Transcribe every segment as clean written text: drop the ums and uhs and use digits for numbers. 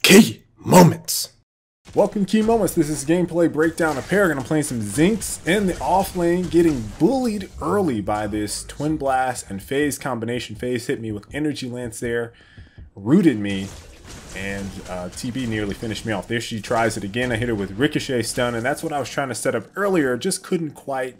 Key Moments. Welcome to Key Moments. This is gameplay breakdown of Paragon. I'm playing some Zinx in the off lane, getting bullied early by this Twin Blast and Phase combination. Phase hit me with Energy Lance there, rooted me, and TB nearly finished me off. There she tries it again. I hit her with Ricochet Stun, and that's what I was trying to set up earlier. Just couldn't quite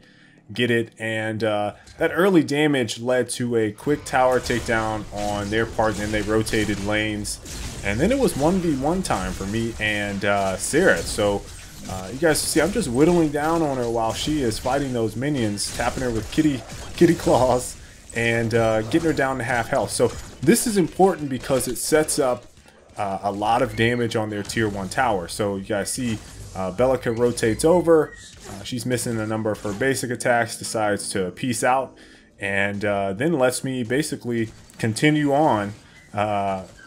get it, and that early damage led to a quick tower takedown on their part, and then they rotated lanes. And then it was 1v1 time for me and Sarah. So you guys see, I'm just whittling down on her while she is fighting those minions, tapping her with kitty claws, and getting her down to half health. So this is important because it sets up a lot of damage on their tier 1 tower. So you guys see Bellica rotates over. She's missing a number of her basic attacks, decides to peace out, and then lets me basically continue on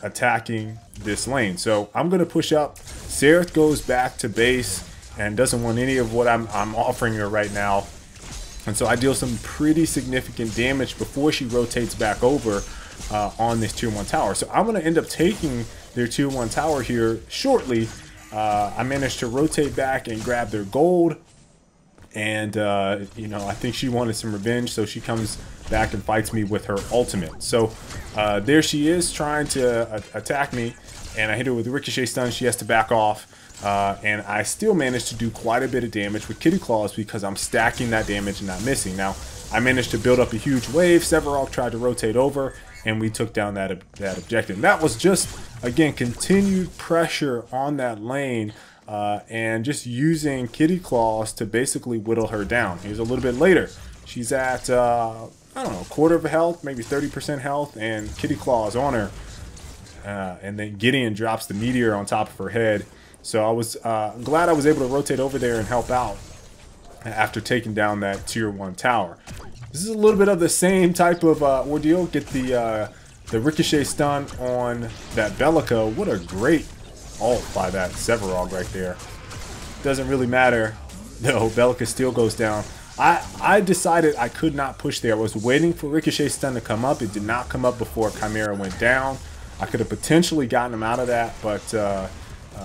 attacking this lane. So I'm going to push up. Sarah goes back to base and doesn't want any of what I'm offering her right now. And so I deal some pretty significant damage before she rotates back over on this tier 1 tower. So I'm going to end up taking their tier 1 tower here shortly. I managed to rotate back and grab their gold. And, you know, I think she wanted some revenge, so she comes back and fights me with her ultimate. So there she is trying to attack me, and I hit her with Ricochet Stun. She has to back off, and I still managed to do quite a bit of damage with Kitty Claws because I'm stacking that damage and not missing. Now, I managed to build up a huge wave. Severog tried to rotate over, and we took down that objective. And that was just, again, continued pressure on that lane. And just using Kitty Claws to basically whittle her down. Here's a little bit later. She's at, I don't know, quarter of a health, maybe 30% health, and Kitty Claws on her. And then Gideon drops the meteor on top of her head. So I was glad I was able to rotate over there and help out after taking down that tier 1 tower. This is a little bit of the same type of ordeal. Get the Ricochet Stun on that Bellica. What a great ult by that Severog right there. Doesn't really matter. No, Bellica still goes down. I decided I could not push there. I was waiting for Ricochet Stun to come up. It did not come up before Chimera went down. I could have potentially gotten him out of that, but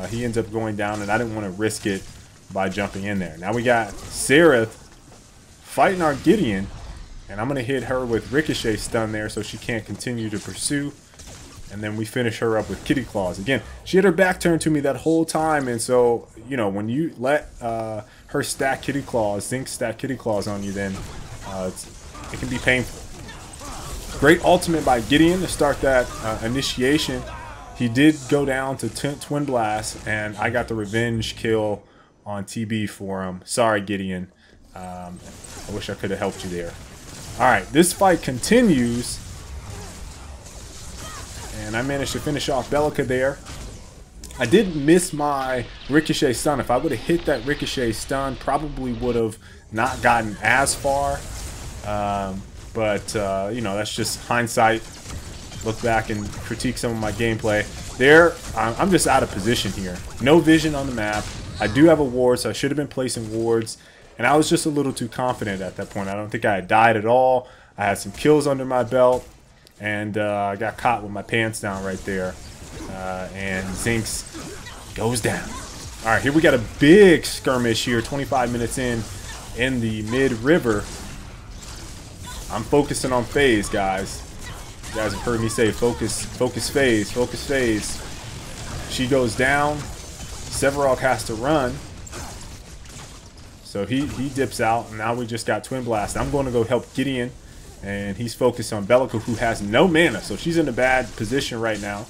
he ends up going down, and I didn't want to risk it by jumping in there. Now we got Sarah fighting our Gideon, and I'm going to hit her with Ricochet Stun there so she can't continue to pursue. And then we finish her up with Kitty Claws. Again, she had her back turned to me that whole time, and so, you know, when you let her stack Kitty Claws, Zinx stack Kitty Claws on you, then it can be painful. Great ultimate by Gideon to start that initiation. He did go down to Twin Blast, and I got the revenge kill on TB for him. Sorry, Gideon. I wish I could have helped you there. All right, this fight continues. And I managed to finish off Bellica there. I did miss my Ricochet Stun. If I would have hit that Ricochet Stun, probably would have not gotten as far. But you know, that's just hindsight. Look back and critique some of my gameplay. There, I'm just out of position here. No vision on the map. I do have a ward, so I should have been placing wards. And I was just a little too confident at that point. I don't think I had died at all. I had some kills under my belt. And I got caught with my pants down right there. And Zinx goes down. All right, here we got a big skirmish here, 25 minutes in the mid-river. I'm focusing on Phase, guys. You guys have heard me say focus Phase, focus Phase. She goes down. Severog has to run. So he dips out, and now we just got Twin Blast. I'm going to go help Gideon. And he's focused on Bellica, who has no mana. So she's in a bad position right now.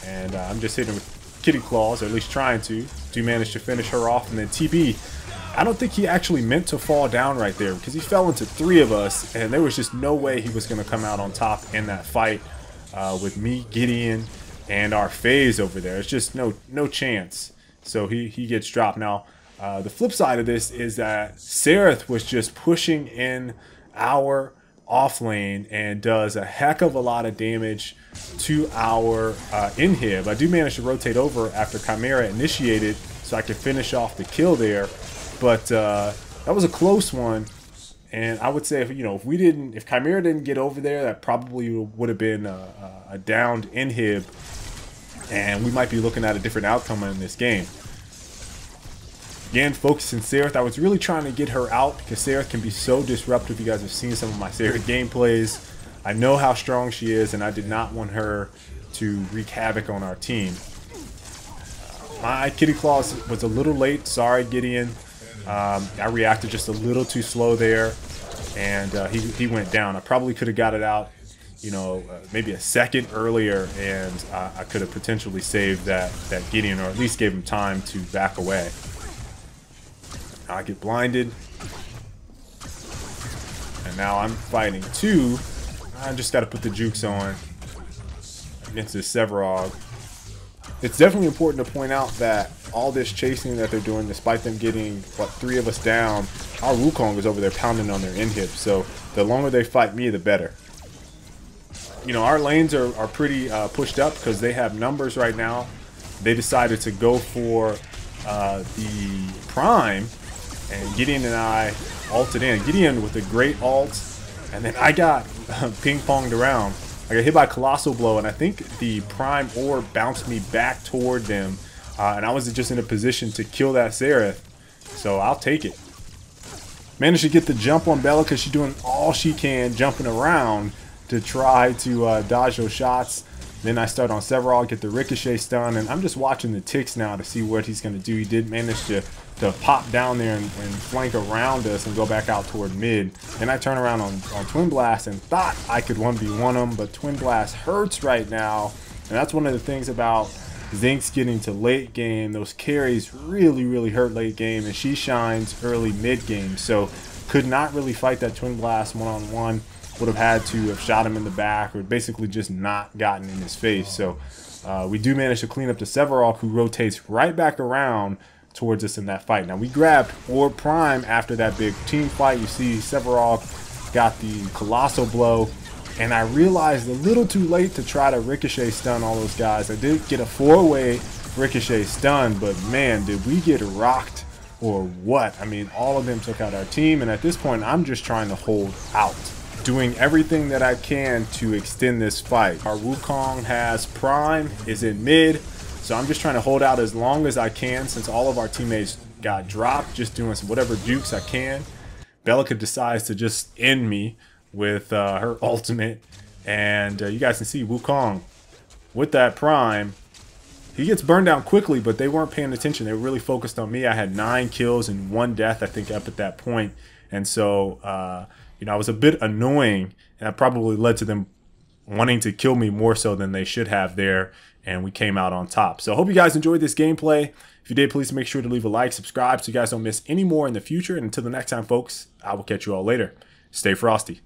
And I'm just hitting with Kitty Claws, or at least trying to. Do manage to finish her off. And then TB, I don't think he actually meant to fall down right there, because he fell into 3 of us. And there was just no way he was going to come out on top in that fight with me, Gideon, and our Phase over there. It's just no chance. So he gets dropped. Now, the flip side of this is that Sareth was just pushing in our off lane and does a heck of a lot of damage to our inhib. I do manage to rotate over after Chimera initiated so I could finish off the kill there, but that was a close one. And I would say, if Chimera didn't get over there, that probably would have been a downed inhib and we might be looking at a different outcome in this game. Again, focusing Seraph. I was really trying to get her out because Seraph can be so disruptive. You guys have seen some of my Seraph gameplays. I know how strong she is, and I did not want her to wreak havoc on our team. My Kitty Claws was a little late. Sorry, Gideon. I reacted just a little too slow there, and he went down. I probably could have got it out, you know, maybe a second earlier, and I could have potentially saved that Gideon, or at least gave him time to back away. I get blinded, and now I'm fighting two. I just got to put the jukes on against this Sevarog. It's definitely important to point out that all this chasing that they're doing, despite them getting, what, 3 of us down, our Wukong is over there pounding on their inhib. So the longer they fight me, the better. You know, our lanes are pretty pushed up because they have numbers right now. They decided to go for the Prime, and Gideon and I ulted in. Gideon with a great ult, and then I got ping-ponged around. I got hit by a Colossal Blow, and I think the Prime Orb bounced me back toward them, and I was just in a position to kill that Seraph, so I'll take it. Managed to get the jump on Bella because she's doing all she can, jumping around to try to dodge those shots. Then I start on Sevarog, get the Ricochet stun, and I'm just watching the ticks now to see what he's going to do. He did manage to pop down there and flank around us and go back out toward mid. Then I turn around on Twin Blast and thought I could 1v1 him, but Twin Blast hurts right now. And that's one of the things about Zinx getting to late game. Those carries really hurt late game, and she shines early mid game. So could not really fight that Twin Blast one-on-one. Would have had to have shot him in the back, or basically just not gotten in his face. So we do manage to clean up the Sevarog, who rotates right back around towards us in that fight. Now we grabbed Orb Prime after that big team fight. You see Sevarog got the Colossal Blow, and I realized a little too late to try to Ricochet stun all those guys. I did get a 4-way Ricochet stun, but man, did we get rocked or what? I mean, all of them took out our team, and at this point I'm just trying to hold out, doing everything that I can to extend this fight. Our Wukong has Prime, is in mid, so I'm just trying to hold out as long as I can since all of our teammates got dropped, just doing whatever jukes I can. Belica decides to just end me with her ultimate, and you guys can see Wukong with that Prime. He gets burned down quickly, but they weren't paying attention. They were really focused on me. I had 9 kills and 1 death, I think, up at that point. And so, you know, I was a bit annoying, and that probably led to them wanting to kill me more so than they should have there, and we came out on top. So I hope you guys enjoyed this gameplay. If you did, please make sure to leave a like, subscribe, so you guys don't miss any more in the future. And until the next time, folks, I will catch you all later. Stay frosty.